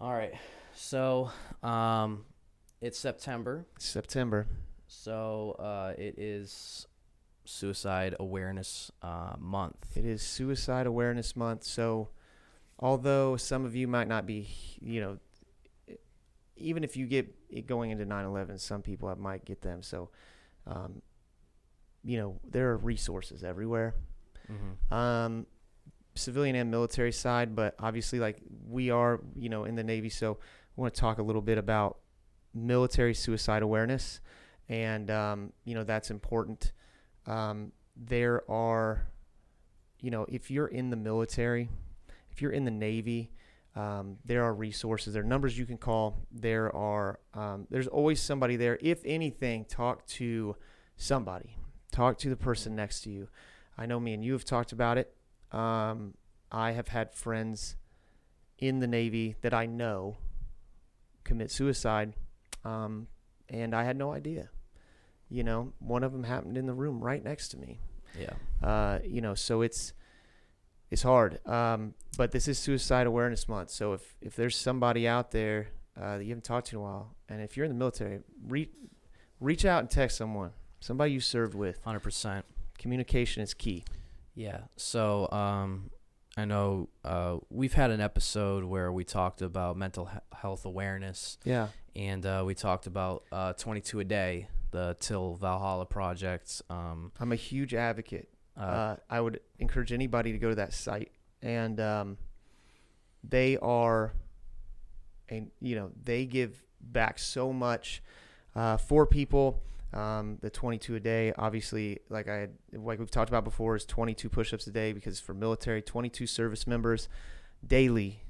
All right. So, it's September. September. So, it is Suicide Awareness Month. It is Suicide Awareness Month. So, although some of you might not be, even if you get it going into 9/11, some people might get them. So, um, there are resources everywhere, civilian and military side. But obviously, like we are, in the Navy. So, I want to talk a little bit about military suicide awareness, and that's important. There are, if you're in the military, if you're in the Navy, there are resources, there are numbers you can call. There's always somebody there. If anything, talk to somebody. Talk to the person next to you. I know me and you have talked about it. I have had friends in the Navy that I know commit suicide, and I had no idea. One of them happened in the room right next to me. Yeah. So it's hard. But this is Suicide Awareness Month. So if there's somebody out there that you haven't talked to in a while, and if you're in the military, reach out and text somebody you served with. 100%. Communication is key. Yeah. So, I know we've had an episode where we talked about mental health awareness. Yeah. And we talked about 22 a day, the Till Valhalla Project. I'm a huge advocate. I would encourage anybody to go to that site, and they give back so much for people. The 22 a day, obviously, like we've talked about before, is 22 push-ups a day, because for military, 22 service members daily,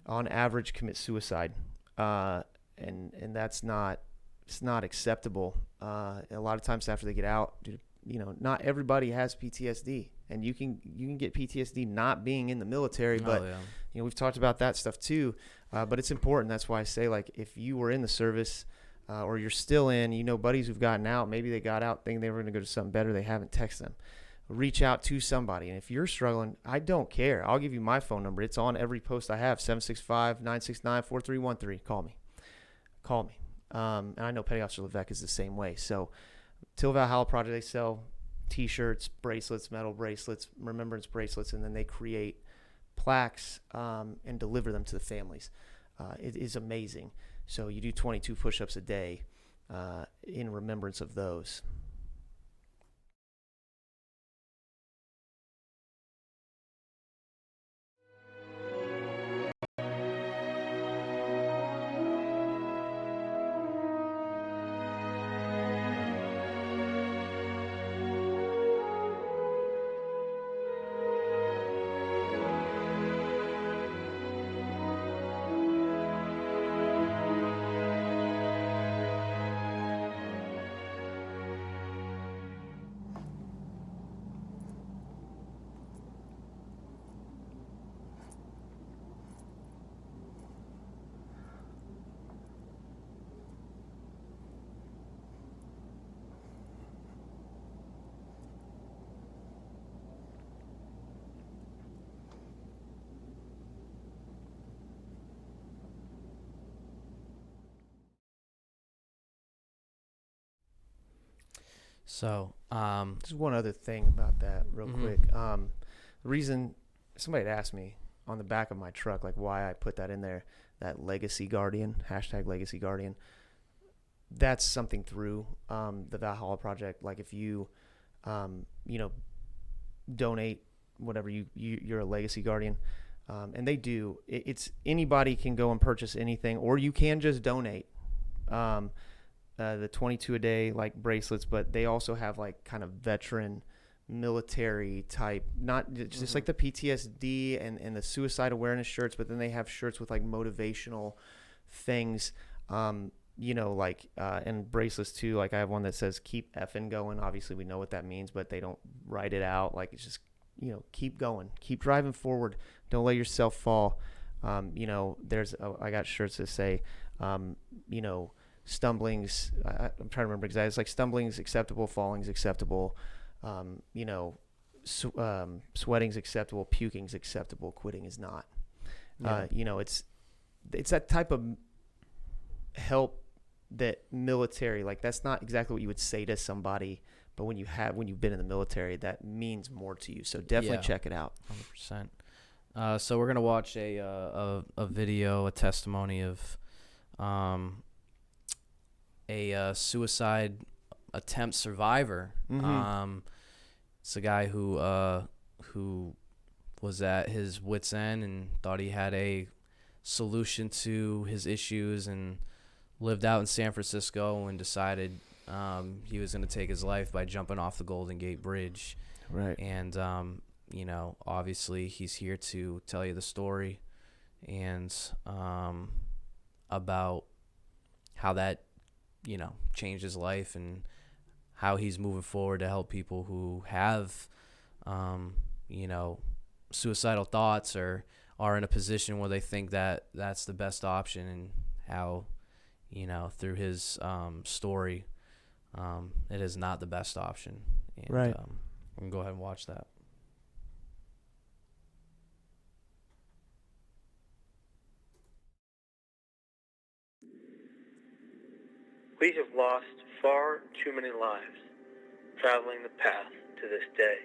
on average, commit suicide, and it's not acceptable. A lot of times after they get out, not everybody has PTSD, and you can get PTSD not being in the military. But we've talked about that stuff too. But it's important. That's why I say, like, if you were in the service, or you're still in, buddies who've gotten out, maybe they got out thinking they were going to go to something better, they haven't. Text them. Reach out to somebody. And if you're struggling, I don't care. I'll give you my phone number. It's on every post I have, 765-969-4313. Call me. And I know Petty Officer Levesque is the same way. So Till Valhalla Project, they sell T-shirts, bracelets, metal bracelets, remembrance bracelets, and then they create plaques and deliver them to the families. It is amazing. So you do 22 push-ups a day in remembrance of those. So, just one other thing about that real quick. The reason somebody had asked me on the back of my truck, like, why I put that in there, that Legacy Guardian, #Legacy Guardian, that's something through the Valhalla Project. Like, if you, donate whatever, you're a Legacy Guardian. And they do. It's anybody can go and purchase anything, or you can just donate. The 22 a day, like, bracelets, but they also have, like, kind of veteran military type, not just like the PTSD and the suicide awareness shirts, but then they have shirts with, like, motivational things, and bracelets too. Like, I have one that says "keep effing going." Obviously we know what that means, but they don't write it out. Like, it's just, keep going, keep driving forward, don't let yourself fall. I got shirts that say, stumbling's, I'm trying to remember exactly. It's like stumbling's acceptable, falling's acceptable, sweating's acceptable, puking's acceptable, quitting is not. Yeah. It's it's that type of help that military, like that's not exactly what you would say to somebody, but when you've been in the military, that means more to you. So definitely check it out. 100%. So we're gonna watch a video, a testimony of a suicide attempt survivor. Mm-hmm. It's a guy who was at his wit's end and thought he had a solution to his issues, and lived out in San Francisco and decided he was going to take his life by jumping off the Golden Gate Bridge. Right. And obviously he's here to tell you the story and about how that changed his life, and how he's moving forward to help people who have suicidal thoughts or are in a position where they think that that's the best option, and how through his story it is not the best option. And, right. We can go ahead and watch that. We have lost far too many lives traveling the path to this day.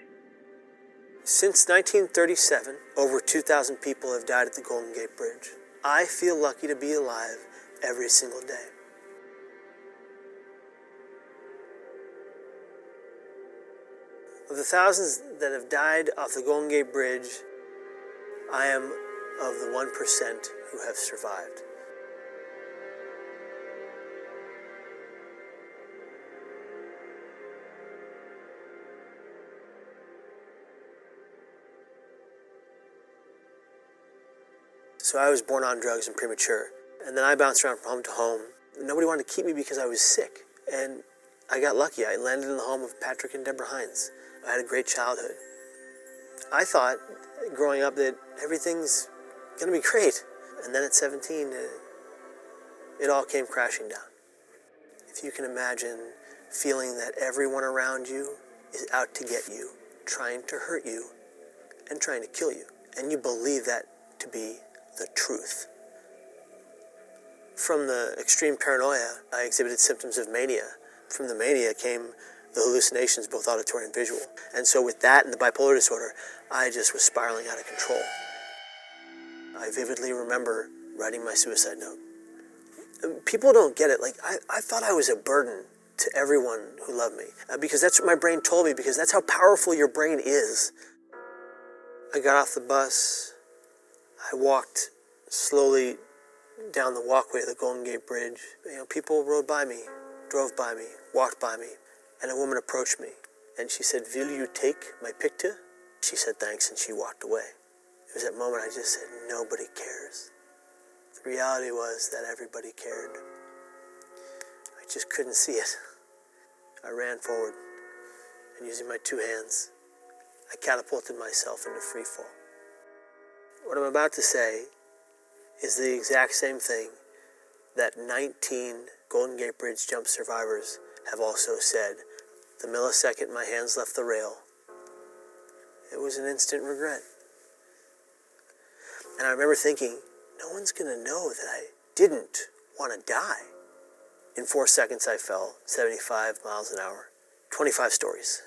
Since 1937, over 2,000 people have died at the Golden Gate Bridge. I feel lucky to be alive every single day. Of the thousands that have died off the Golden Gate Bridge, I am of the 1% who have survived. So I was born on drugs and premature. And then I bounced around from home to home. Nobody wanted to keep me because I was sick. And I got lucky. I landed in the home of Patrick and Deborah Hines. I had a great childhood. I thought, growing up, that everything's going to be great. And then at 17, it all came crashing down. If you can imagine feeling that everyone around you is out to get you, trying to hurt you, and trying to kill you. And you believe that to be the truth. From the extreme paranoia, I exhibited symptoms of mania. From the mania came the hallucinations, both auditory and visual. And so with that and the bipolar disorder, I just was spiraling out of control. I vividly remember writing my suicide note. People don't get it. Like, I thought I was a burden to everyone who loved me, because that's what my brain told me, because that's how powerful your brain is. I got off the bus. I walked slowly down the walkway of the Golden Gate Bridge. People rode by me, drove by me, walked by me, and a woman approached me, and she said, "Will you take my picture?" She said thanks, and she walked away. It was that moment I just said, nobody cares. The reality was that everybody cared. I just couldn't see it. I ran forward, and using my two hands, I catapulted myself into free fall. What I'm about to say is the exact same thing that 19 Golden Gate Bridge jump survivors have also said. The millisecond my hands left the rail, it was an instant regret. And I remember thinking, no one's going to know that I didn't want to die. In 4 seconds, I fell 75 miles an hour, 25 stories,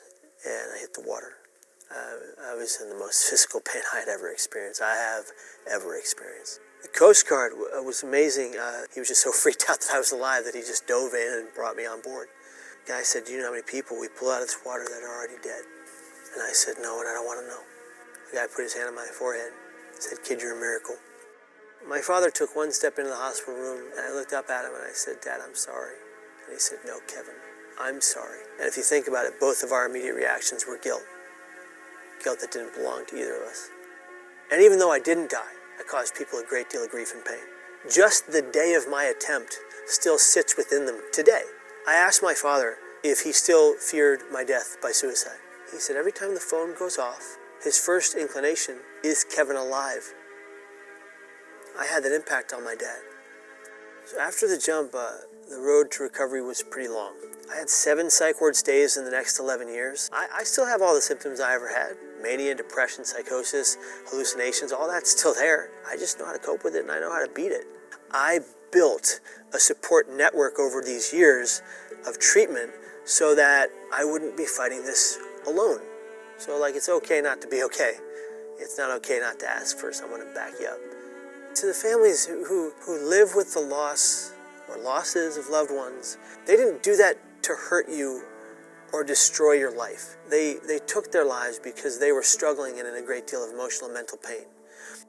and I hit the water. I was in the most physical pain I had ever experienced. I have ever experienced. The Coast Guard was amazing. He was just so freaked out that I was alive that he just dove in and brought me on board. The guy said, "Do you know how many people we pull out of this water that are already dead?" And I said, "No, and I don't want to know." The guy put his hand on my forehead, said, "Kid, you're a miracle." My father took one step into the hospital room, and I looked up at him and I said, "Dad, I'm sorry." And he said, "No, Kevin, I'm sorry." And if you think about it, both of our immediate reactions were guilt. Guilt that didn't belong to either of us. And even though I didn't die, I caused people a great deal of grief and pain. Just the day of my attempt still sits within them today. I asked my father if he still feared my death by suicide. He said every time the phone goes off, his first inclination is Kevin alive. I had that impact on my dad. So after the jump, the road to recovery was pretty long. I had 7 psych ward stays in the next 11 years. I still have all the symptoms I ever had. Mania, depression, psychosis, hallucinations, all that's still there. I just know how to cope with it, and I know how to beat it. I built a support network over these years of treatment so that I wouldn't be fighting this alone. So like, it's okay not to be okay. It's not okay not to ask for someone to back you up. To the families who live with the loss or losses of loved ones, they didn't do that to hurt you or destroy your life. They took their lives because they were struggling and in a great deal of emotional and mental pain.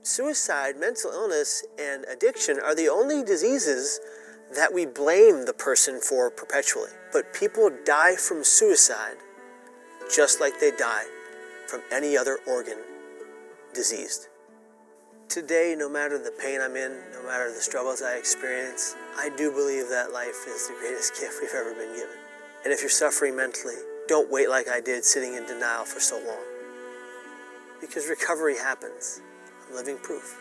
Suicide, mental illness, and addiction are the only diseases that we blame the person for perpetually. But people die from suicide just like they die from any other organ diseased. Today, no matter the pain I'm in, no matter the struggles I experience, I do believe that life is the greatest gift we've ever been given. And if you're suffering mentally, don't wait like I did, sitting in denial for so long. Because recovery happens. I'm living proof.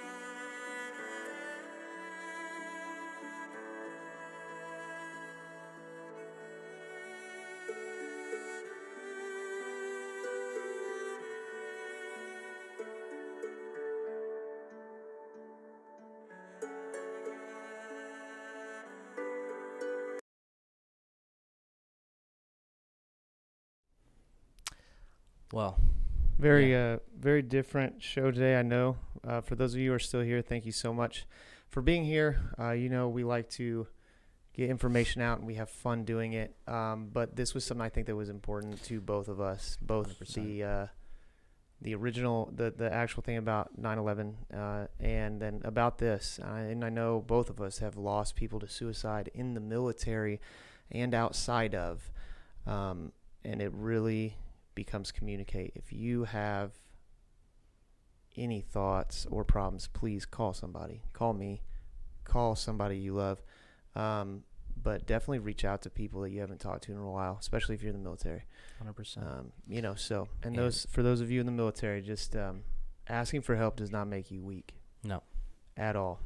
Well, Very different show today, I know. For those of you who are still here, thank you so much for being here. We like to get information out and we have fun doing it. But this was something I think that was important to both of us, both 100%. The original, the actual thing about 9/11, and then about this. And I know both of us have lost people to suicide in the military and outside of. And it really becomes communicate. If you have any thoughts or problems, please call somebody. Call me. Call somebody you love. But definitely reach out to people that you haven't talked to in a while, especially if you're in the military. 100%. For those of you in the military, just asking for help does not make you weak. No. At all.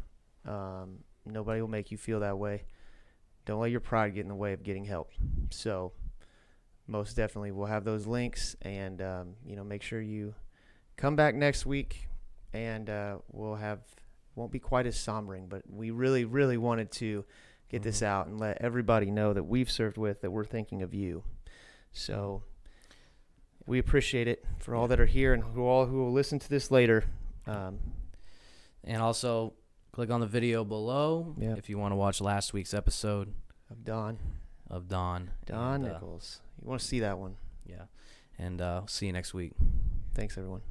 Nobody will make you feel that way. Don't let your pride get in the way of getting help. So most definitely we'll have those links, and make sure you come back next week, and won't be quite as sombering, but we really, really wanted to get this out and let everybody know that we've served with, that we're thinking of you. So we appreciate it for all that are here and who will listen to this later. And also click on the video below if you want to watch last week's episode of Don and, Nichols. You want to see that one. Yeah. And see you next week. Thanks, everyone.